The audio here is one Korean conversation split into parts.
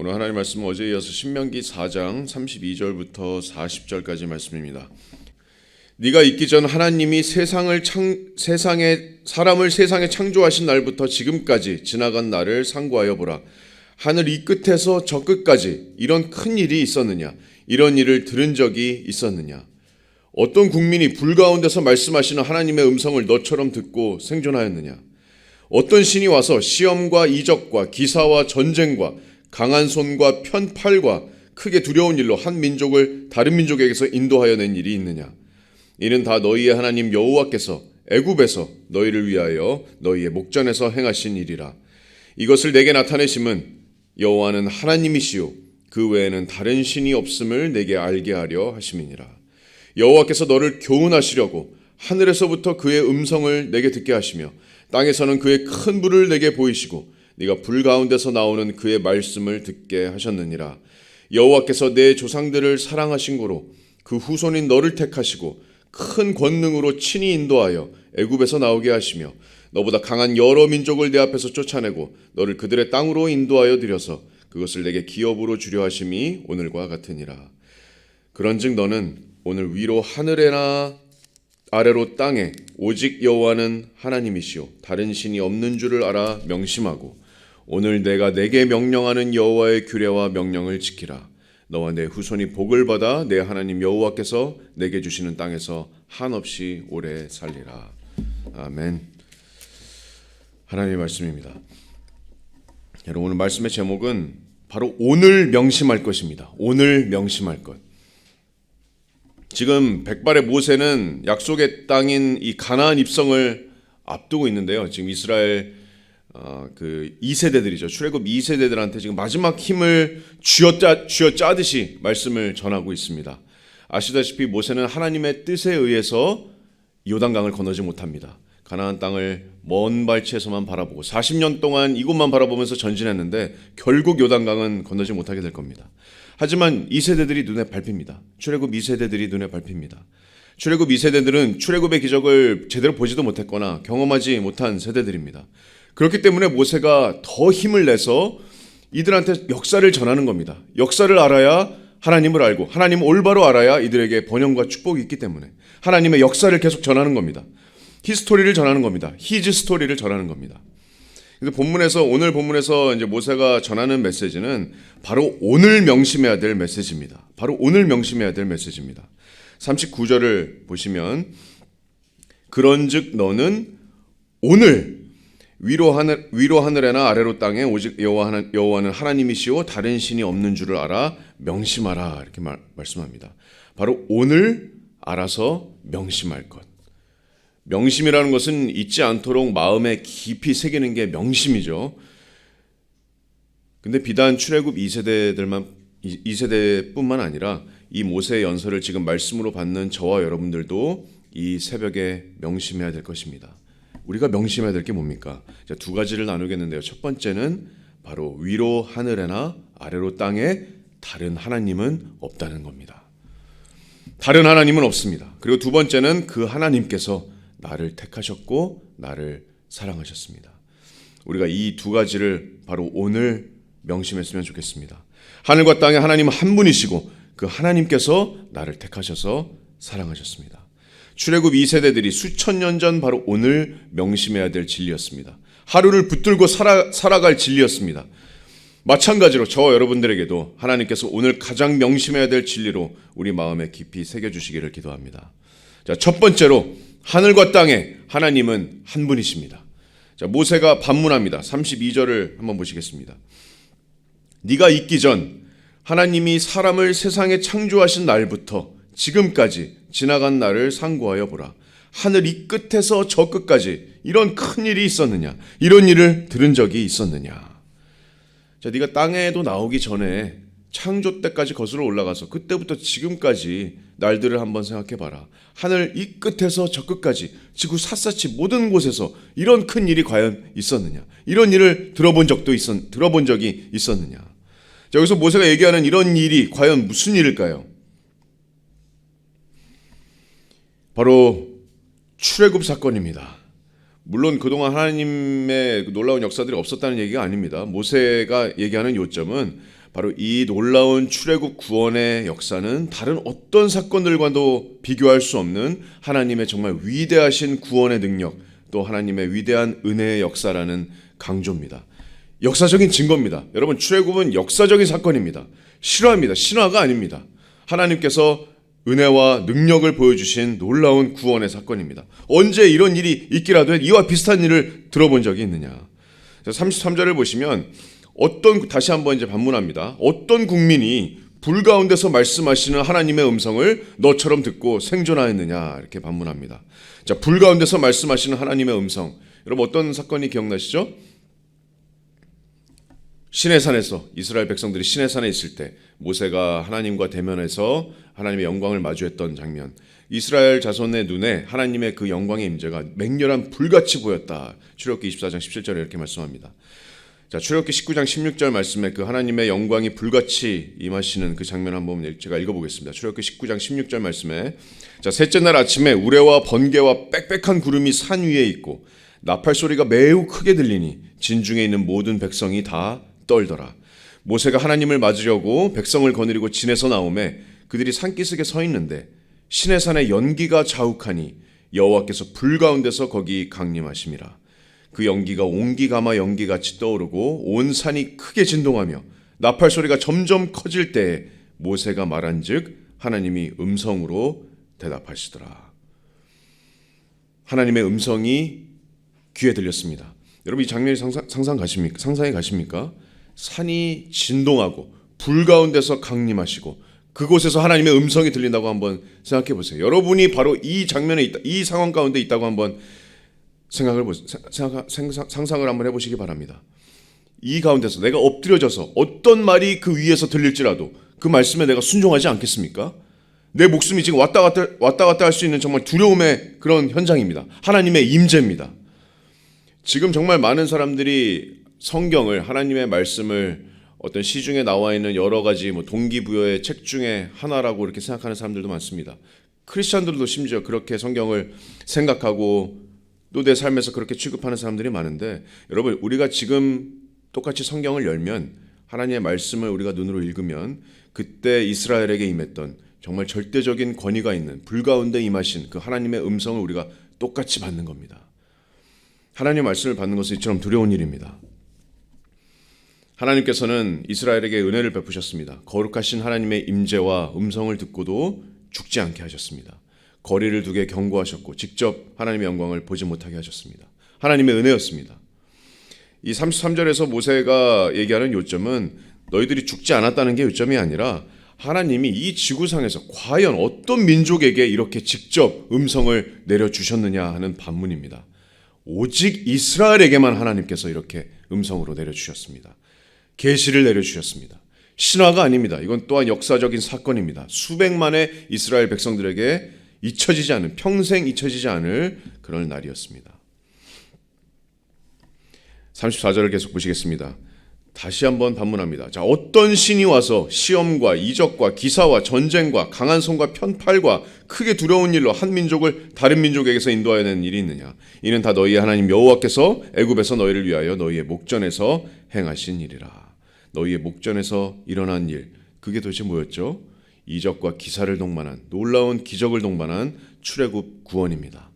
오늘 하나님 말씀은 어제에 이어서 신명기 4장 32절부터 40절까지 말씀입니다. 네가 있기 전 하나님이 사람을 세상에 창조하신 날부터 지금까지 지나간 날을 상고하여 보라. 하늘 이 끝에서 저 끝까지 이런 큰 일이 있었느냐? 이런 일을 들은 적이 있었느냐? 어떤 국민이 불 가운데서 말씀하시는 하나님의 음성을 너처럼 듣고 생존하였느냐? 어떤 신이 와서 시험과 이적과 기사와 전쟁과 강한 손과 편팔과 크게 두려운 일로 한 민족을 다른 민족에게서 인도하여 낸 일이 있느냐? 이는 다 너희의 하나님 여호와께서 애굽에서 너희를 위하여 너희의 목전에서 행하신 일이라. 이것을 내게 나타내심은 여호와는 하나님이시요 그 외에는 다른 신이 없음을 내게 알게 하려 하심이니라. 여호와께서 너를 교훈하시려고 하늘에서부터 그의 음성을 내게 듣게 하시며 땅에서는 그의 큰 불을 내게 보이시고 네가 불 가운데서 나오는 그의 말씀을 듣게 하셨느니라. 여호와께서 내 조상들을 사랑하신 고로 그 후손인 너를 택하시고 큰 권능으로 친히 인도하여 애굽에서 나오게 하시며 너보다 강한 여러 민족을 내 앞에서 쫓아내고 너를 그들의 땅으로 인도하여 들여서 그것을 내게 기업으로 주려 하심이 오늘과 같으니라. 그런즉 너는 오늘 위로 하늘에나 아래로 땅에 오직 여호와는 하나님이시요 다른 신이 없는 줄을 알아 명심하고 오늘 내가 내게 명령하는 여호와의 규례와 명령을 지키라. 너와 내 후손이 복을 받아 내 하나님 여호와께서 내게 주시는 땅에서 한없이 오래 살리라. 아멘. 하나님의 말씀입니다. 여러분, 오늘 말씀의 제목은 바로 오늘 명심할 것입니다. 오늘 명심할 것. 지금 백발의 모세는 약속의 땅인 이 가나안 입성을 앞두고 있는데요. 지금 이스라엘 그 2세대들이죠. 출애굽 2세대들한테 지금 마지막 힘을 쥐어짜듯이 말씀을 전하고 있습니다. 아시다시피 모세는 하나님의 뜻에 의해서 요단강을 건너지 못합니다. 가나안 땅을 먼 발치에서만 바라보고 40년 동안 이곳만 바라보면서 전진했는데 결국 요단강은 건너지 못하게 될 겁니다. 하지만 2세대들이 눈에 밟힙니다. 출애굽 2세대들이 눈에 밟힙니다. 출애굽 2세대들은 출애굽의 기적을 제대로 보지도 못했거나 경험하지 못한 세대들입니다. 그렇기 때문에 모세가 더 힘을 내서 이들한테 역사를 전하는 겁니다. 역사를 알아야 하나님을 알고 하나님을 올바로 알아야 이들에게 번영과 축복이 있기 때문에 하나님의 역사를 계속 전하는 겁니다. 히스토리를 전하는 겁니다. 히즈 스토리를 전하는 겁니다. 그래서 오늘 본문에서 이제 모세가 전하는 메시지는 바로 오늘 명심해야 될 메시지입니다. 바로 오늘 명심해야 될 메시지입니다. 39절을 보시면 그런즉 너는 오늘 위로 하늘에나 아래로 땅에 오직 여호와는 하나님이시오 다른 신이 없는 줄을 알아 명심하라 이렇게 말씀합니다. 바로 오늘 알아서 명심할 것. 명심이라는 것은 잊지 않도록 마음에 깊이 새기는 게 명심이죠. 근데 비단 출애굽 2세대뿐만 아니라 이 모세의 연설을 지금 말씀으로 받는 저와 여러분들도 이 새벽에 명심해야 될 것입니다. 우리가 명심해야 될 게 뭡니까? 두 가지를 나누겠는데요. 첫 번째는 바로 위로 하늘에나 아래로 땅에 다른 하나님은 없다는 겁니다. 다른 하나님은 없습니다. 그리고 두 번째는 그 하나님께서 나를 택하셨고 나를 사랑하셨습니다. 우리가 이 두 가지를 바로 오늘 명심했으면 좋겠습니다. 하늘과 땅에 하나님은 한 분이시고 그 하나님께서 나를 택하셔서 사랑하셨습니다. 출애굽 2세대들이 수천 년 전 바로 오늘 명심해야 될 진리였습니다. 하루를 붙들고 살아갈 진리였습니다. 마찬가지로 저와 여러분들에게도 하나님께서 오늘 가장 명심해야 될 진리로 우리 마음에 깊이 새겨주시기를 기도합니다. 자, 첫 번째로 하늘과 땅에 하나님은 한 분이십니다. 자, 모세가 반문합니다. 32절을 한번 보시겠습니다. 네가 있기 전 하나님이 사람을 세상에 창조하신 날부터 지금까지 지나간 날을 상고하여 보라. 하늘 이 끝에서 저 끝까지 이런 큰 일이 있었느냐? 이런 일을 들은 적이 있었느냐? 자, 네가 땅에도 나오기 전에 창조 때까지 거슬러 올라가서 그때부터 지금까지 날들을 한번 생각해 봐라. 하늘 이 끝에서 저 끝까지 지구 샅샅이 모든 곳에서 이런 큰 일이 과연 있었느냐? 이런 일을 들어본 적이 있었느냐? 자, 여기서 모세가 얘기하는 이런 일이 과연 무슨 일일까요? 바로 출애굽 사건입니다. 물론 그동안 하나님의 놀라운 역사들이 없었다는 얘기가 아닙니다. 모세가 얘기하는 요점은 바로 이 놀라운 출애굽 구원의 역사는 다른 어떤 사건들과도 비교할 수 없는 하나님의 정말 위대하신 구원의 능력, 또 하나님의 위대한 은혜의 역사라는 강조입니다. 역사적인 증거입니다. 여러분, 출애굽은 역사적인 사건입니다. 실화입니다. 신화가 아닙니다. 하나님께서 은혜와 능력을 보여주신 놀라운 구원의 사건입니다. 언제 이런 일이 있기라도 해 이와 비슷한 일을 들어본 적이 있느냐. 33절을 보시면 다시 한번 이제 반문합니다. 어떤 국민이 불 가운데서 말씀하시는 하나님의 음성을 너처럼 듣고 생존하였느냐, 이렇게 반문합니다. 자, 불 가운데서 말씀하시는 하나님의 음성. 여러분, 어떤 사건이 기억나시죠? 시내산에서 이스라엘 백성들이 시내산에 있을 때 모세가 하나님과 대면해서 하나님의 영광을 마주했던 장면. 이스라엘 자손의 눈에 하나님의 그 영광의 임재가 맹렬한 불같이 보였다. 출애굽기 24장 17절에 이렇게 말씀합니다. 자, 출애굽기 19장 16절 말씀에 그 하나님의 영광이 불같이 임하시는 그 장면 한번 제가 읽어보겠습니다. 출애굽기 19장 16절 말씀에, 자, 셋째 날 아침에 우레와 번개와 빽빽한 구름이 산 위에 있고 나팔 소리가 매우 크게 들리니 진중에 있는 모든 백성이 다 떨더라. 모세가 하나님을 맞으려고 백성을 거느리고 진에서 나오매 그들이 산기슭에 서 있는데 시내산에 연기가 자욱하니 여호와께서 불 가운데서 거기 강림하심이라. 그 연기가 옹기가마 연기같이 떠오르고 온 산이 크게 진동하며 나팔 소리가 점점 커질 때에 모세가 말한즉 하나님이 음성으로 대답하시더라. 하나님의 음성이 귀에 들렸습니다. 여러분, 이 장면이 상상해 가십니까? 산이 진동하고 불 가운데서 강림하시고 그곳에서 하나님의 음성이 들린다고 한번 생각해 보세요. 여러분이 바로 이 장면에 있다, 이 상황 가운데 있다고 한번 상상을 한번 해보시기 바랍니다. 이 가운데서 내가 엎드려져서 어떤 말이 그 위에서 들릴지라도 그 말씀에 내가 순종하지 않겠습니까? 내 목숨이 지금 왔다 갔다 할 수 있는 정말 두려움의 그런 현장입니다. 하나님의 임재입니다. 지금 정말 많은 사람들이 성경을, 하나님의 말씀을 어떤 시중에 나와 있는 여러 가지 동기부여의 책 중에 하나라고 이렇게 생각하는 사람들도 많습니다. 크리스찬들도 심지어 그렇게 성경을 생각하고 또 내 삶에서 그렇게 취급하는 사람들이 많은데, 여러분, 우리가 지금 똑같이 성경을 열면, 하나님의 말씀을 우리가 눈으로 읽으면 그때 이스라엘에게 임했던 정말 절대적인 권위가 있는 불 가운데 임하신 그 하나님의 음성을 우리가 똑같이 받는 겁니다. 하나님의 말씀을 받는 것은 이처럼 두려운 일입니다. 하나님께서는 이스라엘에게 은혜를 베푸셨습니다. 거룩하신 하나님의 임재와 음성을 듣고도 죽지 않게 하셨습니다. 거리를 두게 경고하셨고 직접 하나님의 영광을 보지 못하게 하셨습니다. 하나님의 은혜였습니다. 이 33절에서 모세가 얘기하는 요점은 너희들이 죽지 않았다는 게 요점이 아니라 하나님이 이 지구상에서 과연 어떤 민족에게 이렇게 직접 음성을 내려주셨느냐 하는 반문입니다. 오직 이스라엘에게만 하나님께서 이렇게 음성으로 내려주셨습니다. 계시를 내려주셨습니다. 신화가 아닙니다. 이건 또한 역사적인 사건입니다. 수백만의 이스라엘 백성들에게 평생 잊혀지지 않을 그런 날이었습니다. 34절을 계속 보시겠습니다. 다시 한번 반문합니다. 자, 어떤 신이 와서 시험과 이적과 기사와 전쟁과 강한 손과 편팔과 크게 두려운 일로 한 민족을 다른 민족에게서 인도하여낸 일이 있느냐? 이는 다 너희의 하나님 여호와께서 애굽에서 너희를 위하여 너희의 목전에서 행하신 일이라. 너희의 목전에서 일어난 일, 그게 도대체 뭐였죠? 이적과 기사를 동반한, 놀라운 기적을 동반한 출애굽 구원입니다.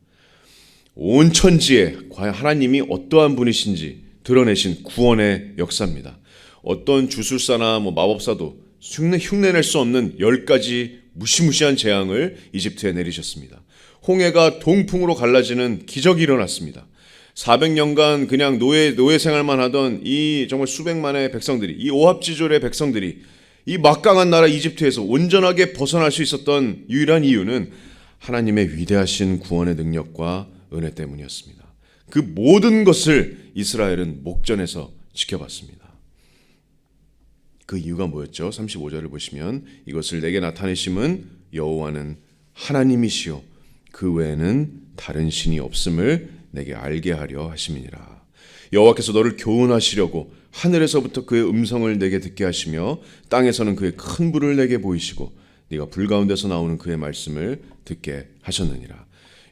온 천지에 과연 하나님이 어떠한 분이신지 드러내신 구원의 역사입니다. 어떤 주술사나 마법사도 흉내낼 수 없는 10가지 무시무시한 재앙을 이집트에 내리셨습니다. 홍해가 동풍으로 갈라지는 기적이 일어났습니다. 400년간 그냥 노예 생활만 하던 이 정말 수백만의 백성들이, 이 오합지졸의 백성들이 이 막강한 나라 이집트에서 온전하게 벗어날 수 있었던 유일한 이유는 하나님의 위대하신 구원의 능력과 은혜 때문이었습니다. 그 모든 것을 이스라엘은 목전에서 지켜봤습니다. 그 이유가 뭐였죠? 35절을 보시면 이것을 내게 나타내심은 여호와는 하나님이시요 그 외에는 다른 신이 없음을 내게 알게 하려 하심이니라. 여호와께서 너를 교훈하시려고 하늘에서부터 그의 음성을 내게 듣게 하시며 땅에서는 그의 큰 불을 내게 보이시고 네가 불 가운데서 나오는 그의 말씀을 듣게 하셨느니라.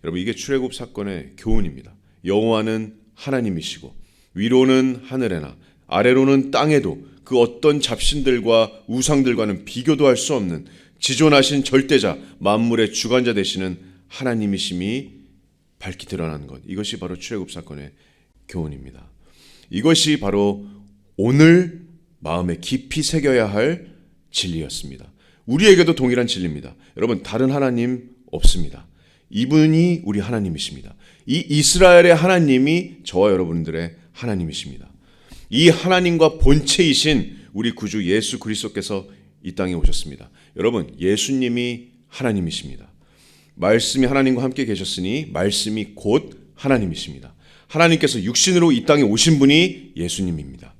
여러분, 이게 출애굽 사건의 교훈입니다. 여호와는 하나님이시고 위로는 하늘에나 아래로는 땅에도 그 어떤 잡신들과 우상들과는 비교도 할 수 없는 지존하신 절대자, 만물의 주관자 되시는 하나님이심이 밝히 드러나는 것. 이것이 바로 출애굽 사건의 교훈입니다. 이것이 바로 오늘 마음에 깊이 새겨야 할 진리였습니다. 우리에게도 동일한 진리입니다. 여러분, 다른 하나님 없습니다. 이분이 우리 하나님이십니다. 이 이스라엘의 하나님이 저와 여러분들의 하나님이십니다. 이 하나님과 본체이신 우리 구주 예수 그리스도께서 이 땅에 오셨습니다. 여러분, 예수님이 하나님이십니다. 말씀이 하나님과 함께 계셨으니 말씀이 곧 하나님이십니다. 하나님께서 육신으로 이 땅에 오신 분이 예수님입니다.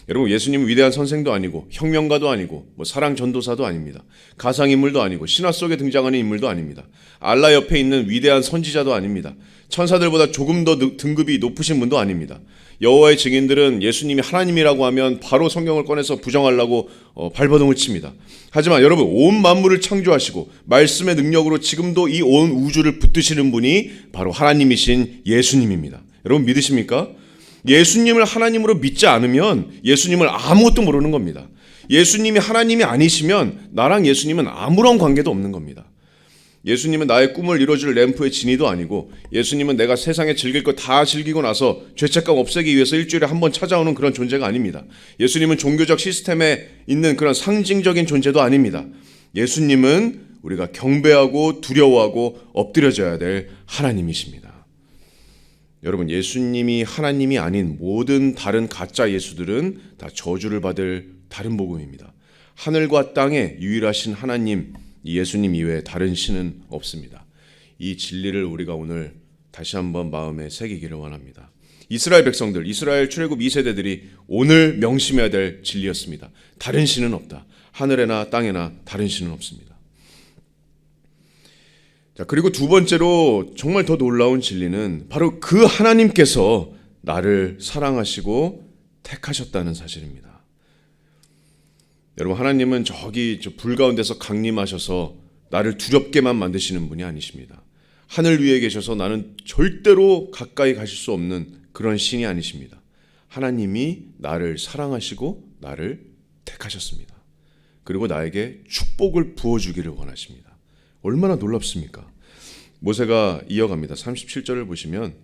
여러분, 예수님은 위대한 선생도 아니고 혁명가도 아니고 사랑 전도사도 아닙니다. 가상인물도 아니고 신화 속에 등장하는 인물도 아닙니다. 알라 옆에 있는 위대한 선지자도 아닙니다. 천사들보다 조금 더 등급이 높으신 분도 아닙니다. 여호와의 증인들은 예수님이 하나님이라고 하면 바로 성경을 꺼내서 부정하려고 발버둥을 칩니다. 하지만 여러분, 온 만물을 창조하시고 말씀의 능력으로 지금도 이 온 우주를 붙드시는 분이 바로 하나님이신 예수님입니다. 여러분, 믿으십니까? 예수님을 하나님으로 믿지 않으면 예수님을 아무것도 모르는 겁니다. 예수님이 하나님이 아니시면 나랑 예수님은 아무런 관계도 없는 겁니다. 예수님은 나의 꿈을 이뤄줄 램프의 진이도 아니고, 예수님은 내가 세상에 즐길 거 다 즐기고 나서 죄책감 없애기 위해서 일주일에 한 번 찾아오는 그런 존재가 아닙니다. 예수님은 종교적 시스템에 있는 그런 상징적인 존재도 아닙니다. 예수님은 우리가 경배하고 두려워하고 엎드려져야 될 하나님이십니다. 여러분, 예수님이 하나님이 아닌 모든 다른 가짜 예수들은 다 저주를 받을 다른 복음입니다. 하늘과 땅에 유일하신 하나님, 예수님 이외에 다른 신은 없습니다. 이 진리를 우리가 오늘 다시 한번 마음에 새기기를 원합니다. 이스라엘 백성들, 이스라엘 출애굽 2세대들이 오늘 명심해야 될 진리였습니다. 다른 신은 없다. 하늘에나 땅에나 다른 신은 없습니다. 자, 그리고 두 번째로 정말 더 놀라운 진리는 바로 그 하나님께서 나를 사랑하시고 택하셨다는 사실입니다. 여러분, 하나님은 저기 불 가운데서 강림하셔서 나를 두렵게만 만드시는 분이 아니십니다. 하늘 위에 계셔서 나는 절대로 가까이 가실 수 없는 그런 신이 아니십니다. 하나님이 나를 사랑하시고 나를 택하셨습니다. 그리고 나에게 축복을 부어주기를 원하십니다. 얼마나 놀랍습니까? 모세가 이어갑니다. 37절을 보시면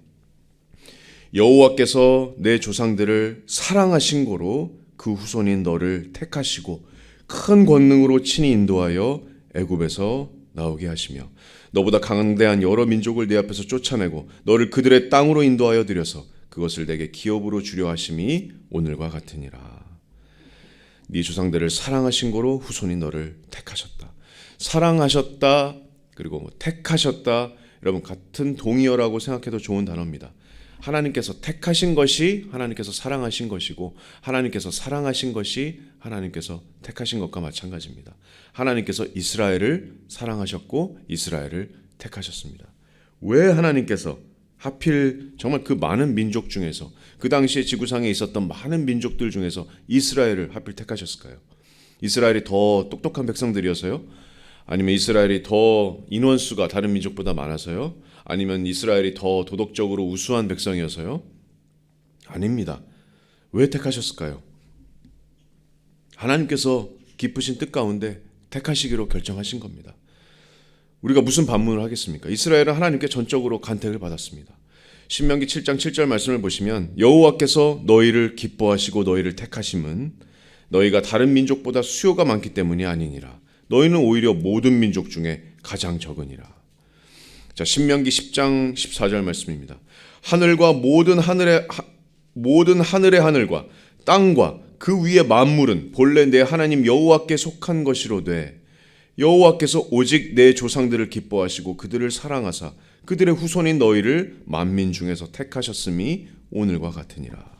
여호와께서 내 조상들을 사랑하신 고로 그 후손인 너를 택하시고 큰 권능으로 친히 인도하여 애굽에서 나오게 하시며 너보다 강대한 여러 민족을 내 앞에서 쫓아내고 너를 그들의 땅으로 인도하여 들여서 그것을 내게 기업으로 주려 하심이 오늘과 같으니라. 네 조상들을 사랑하신 고로 후손인 너를 택하셨다. 사랑하셨다, 그리고 택하셨다, 여러분 같은 동의어라고 생각해도 좋은 단어입니다. 하나님께서 택하신 것이 하나님께서 사랑하신 것이고, 하나님께서 사랑하신 것이 하나님께서 택하신 것과 마찬가지입니다. 하나님께서 이스라엘을 사랑하셨고 이스라엘을 택하셨습니다. 왜 하나님께서 하필 정말 그 많은 민족 중에서, 그 당시에 지구상에 있었던 많은 민족들 중에서 이스라엘을 하필 택하셨을까요? 이스라엘이 더 똑똑한 백성들이어서요? 아니면 이스라엘이 더 인원수가 다른 민족보다 많아서요? 아니면 이스라엘이 더 도덕적으로 우수한 백성이어서요? 아닙니다. 왜 택하셨을까요? 하나님께서 기쁘신 뜻 가운데 택하시기로 결정하신 겁니다. 우리가 무슨 반문을 하겠습니까? 이스라엘은 하나님께 전적으로 간택을 받았습니다. 신명기 7장 7절 말씀을 보시면 여호와께서 너희를 기뻐하시고 너희를 택하심은 너희가 다른 민족보다 수요가 많기 때문이 아니니라. 너희는 오히려 모든 민족 중에 가장 적으니라. 자, 신명기 10장 14절 말씀입니다. 하늘과 모든 하늘의 하늘과 땅과 그 위의 만물은 본래 내 하나님 여호와께 속한 것이로되 여호와께서 오직 내 조상들을 기뻐하시고 그들을 사랑하사 그들의 후손인 너희를 만민 중에서 택하셨음이 오늘과 같으니라.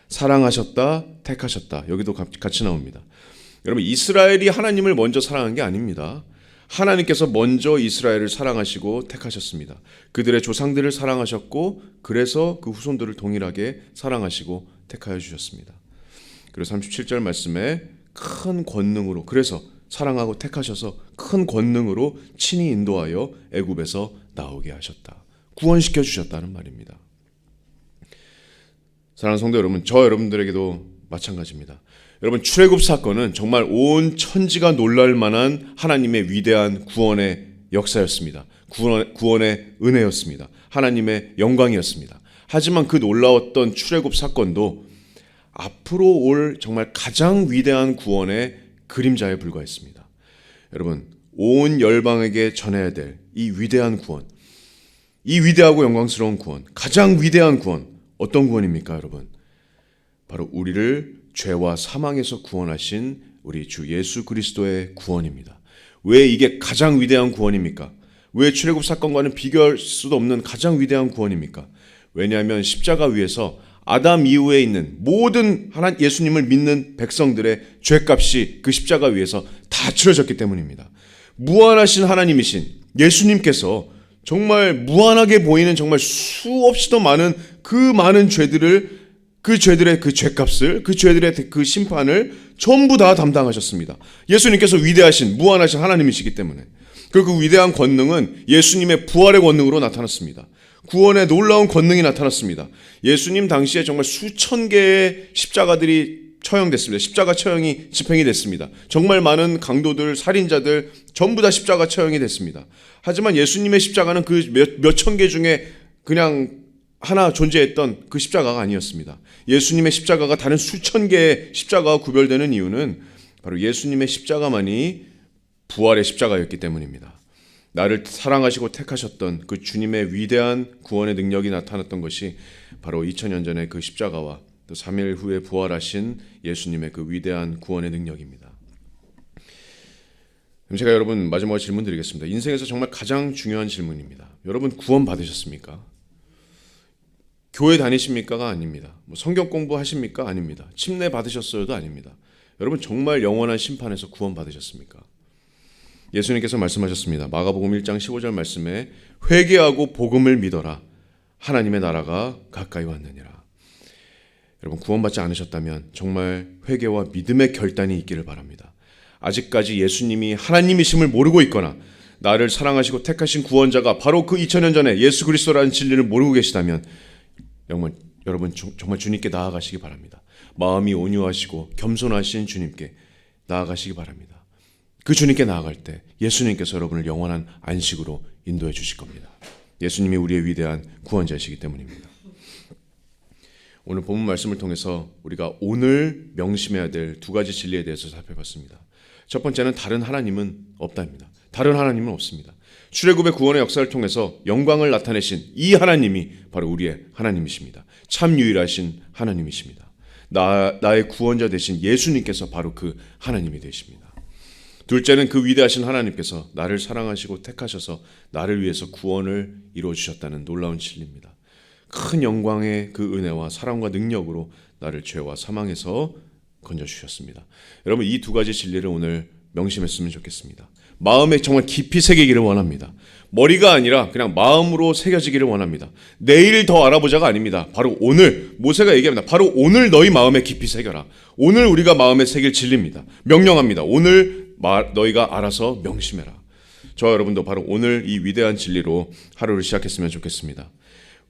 사랑하셨다, 택하셨다. 여기도 같이 나옵니다. 여러분, 이스라엘이 하나님을 먼저 사랑한 게 아닙니다. 하나님께서 먼저 이스라엘을 사랑하시고 택하셨습니다. 그들의 조상들을 사랑하셨고 그래서 그 후손들을 동일하게 사랑하시고 택하여 주셨습니다. 그리고 37절 말씀에 큰 권능으로, 그래서 사랑하고 택하셔서 큰 권능으로 친히 인도하여 애굽에서 나오게 하셨다. 구원시켜 주셨다는 말입니다. 사랑하는 성도 여러분, 저 여러분들에게도 마찬가지입니다. 여러분, 출애굽 사건은 정말 온 천지가 놀랄 만한 하나님의 위대한 구원의 역사였습니다. 구원의 은혜였습니다. 하나님의 영광이었습니다. 하지만 그 놀라웠던 출애굽 사건도 앞으로 올 정말 가장 위대한 구원의 그림자에 불과했습니다. 여러분, 온 열방에게 전해야 될 이 위대한 구원, 이 위대하고 영광스러운 구원, 가장 위대한 구원, 어떤 구원입니까, 여러분? 바로 우리를 죄와 사망에서 구원하신 우리 주 예수 그리스도의 구원입니다. 왜 이게 가장 위대한 구원입니까? 왜 출애굽 사건과는 비교할 수도 없는 가장 위대한 구원입니까? 왜냐하면 십자가 위에서 아담 이후에 있는 모든 예수님을 믿는 백성들의 죄값이 그 십자가 위에서 다 치러졌기 때문입니다. 무한하신 하나님이신 예수님께서 정말 무한하게 보이는 정말 수없이도 많은 그 많은 죄들의 그 죄값을, 그 죄들의 그 심판을 전부 다 담당하셨습니다. 예수님께서 위대하신 무한하신 하나님이시기 때문에. 그리고 그 위대한 권능은 예수님의 부활의 권능으로 나타났습니다. 구원의 놀라운 권능이 나타났습니다. 예수님 당시에 정말 수천 개의 십자가들이 처형됐습니다. 십자가 처형이 집행이 됐습니다. 정말 많은 강도들, 살인자들 전부 다 십자가 처형이 됐습니다. 하지만 예수님의 십자가는 그 몇천 개 중에 그냥 하나 존재했던 그 십자가가 아니었습니다. 예수님의 십자가가 다른 수천 개의 십자가와 구별되는 이유는 바로 예수님의 십자가만이 부활의 십자가였기 때문입니다. 나를 사랑하시고 택하셨던 그 주님의 위대한 구원의 능력이 나타났던 것이 바로 2000년 전의 그 십자가와 또 3일 후에 부활하신 예수님의 그 위대한 구원의 능력입니다. 그럼 제가 여러분 마지막으로 질문 드리겠습니다. 인생에서 정말 가장 중요한 질문입니다. 여러분 구원 받으셨습니까? 교회 다니십니까가 아닙니다. 성경 공부하십니까? 아닙니다. 침례 받으셨어요도 아닙니다. 여러분 정말 영원한 심판에서 구원 받으셨습니까? 예수님께서 말씀하셨습니다. 마가복음 1장 15절 말씀에 회개하고 복음을 믿어라. 하나님의 나라가 가까이 왔느니라. 여러분 구원받지 않으셨다면 정말 회개와 믿음의 결단이 있기를 바랍니다. 아직까지 예수님이 하나님이심을 모르고 있거나 나를 사랑하시고 택하신 구원자가 바로 그 2000년 전에 예수 그리스도라는 진리를 모르고 계시다면 여러분 정말 주님께 나아가시기 바랍니다. 마음이 온유하시고 겸손하신 주님께 나아가시기 바랍니다. 그 주님께 나아갈 때 예수님께서 여러분을 영원한 안식으로 인도해 주실 겁니다. 예수님이 우리의 위대한 구원자이시기 때문입니다. 오늘 본문 말씀을 통해서 우리가 오늘 명심해야 될 두 가지 진리에 대해서 살펴봤습니다. 첫 번째는 다른 하나님은 없다입니다. 다른 하나님은 없습니다. 출애굽의 구원의 역사를 통해서 영광을 나타내신 이 하나님이 바로 우리의 하나님이십니다. 참 유일하신 하나님이십니다. 나의 구원자 되신 예수님께서 바로 그 하나님이 되십니다. 둘째는 그 위대하신 하나님께서 나를 사랑하시고 택하셔서 나를 위해서 구원을 이루어주셨다는 놀라운 진리입니다. 큰 영광의 그 은혜와 사랑과 능력으로 나를 죄와 사망에서 건져주셨습니다. 여러분 이 두 가지 진리를 오늘 명심했으면 좋겠습니다. 마음에 정말 깊이 새기기를 원합니다. 머리가 아니라 그냥 마음으로 새겨지기를 원합니다. 내일 더 알아보자가 아닙니다. 바로 오늘 모세가 얘기합니다. 바로 오늘 너희 마음에 깊이 새겨라. 오늘 우리가 마음에 새길 진리입니다. 명령합니다. 오늘 너희가 알아서 명심해라. 저와 여러분도 바로 오늘 이 위대한 진리로 하루를 시작했으면 좋겠습니다.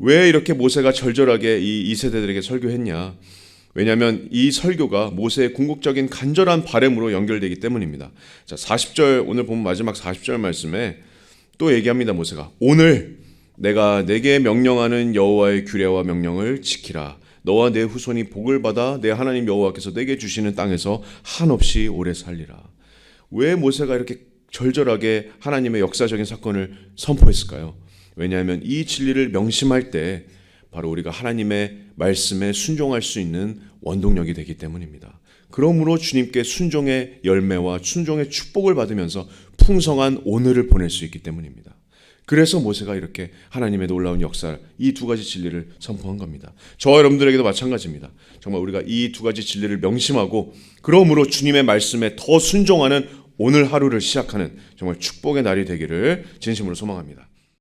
왜 이렇게 모세가 절절하게 이 세대들에게 설교했냐? 왜냐하면 이 설교가 모세의 궁극적인 간절한 바람으로 연결되기 때문입니다. 자, 40절 오늘 보면 마지막 40절 말씀에 또 얘기합니다. 모세가 오늘 내가 내게 명령하는 여호와의 규례와 명령을 지키라. 너와 내 후손이 복을 받아 내 하나님 여호와께서 내게 주시는 땅에서 한없이 오래 살리라. 왜 모세가 이렇게 절절하게 하나님의 역사적인 사건을 선포했을까요? 왜냐하면 이 진리를 명심할 때 바로 우리가 하나님의 말씀에 순종할 수 있는 원동력이 되기 때문입니다. 그러므로 주님께 순종의 열매와 순종의 축복을 받으면서 풍성한 오늘을 보낼 수 있기 때문입니다. 그래서 모세가 이렇게 하나님의 놀라운 역사, 이 두 가지 진리를 선포한 겁니다. 저와 여러분들에게도 마찬가지입니다. 정말 우리가 이 두 가지 진리를 명심하고 그러므로 주님의 말씀에 더 순종하는 오늘 하루를 시작하는 정말 축복의 날이 되기를 진심으로 소망합니다.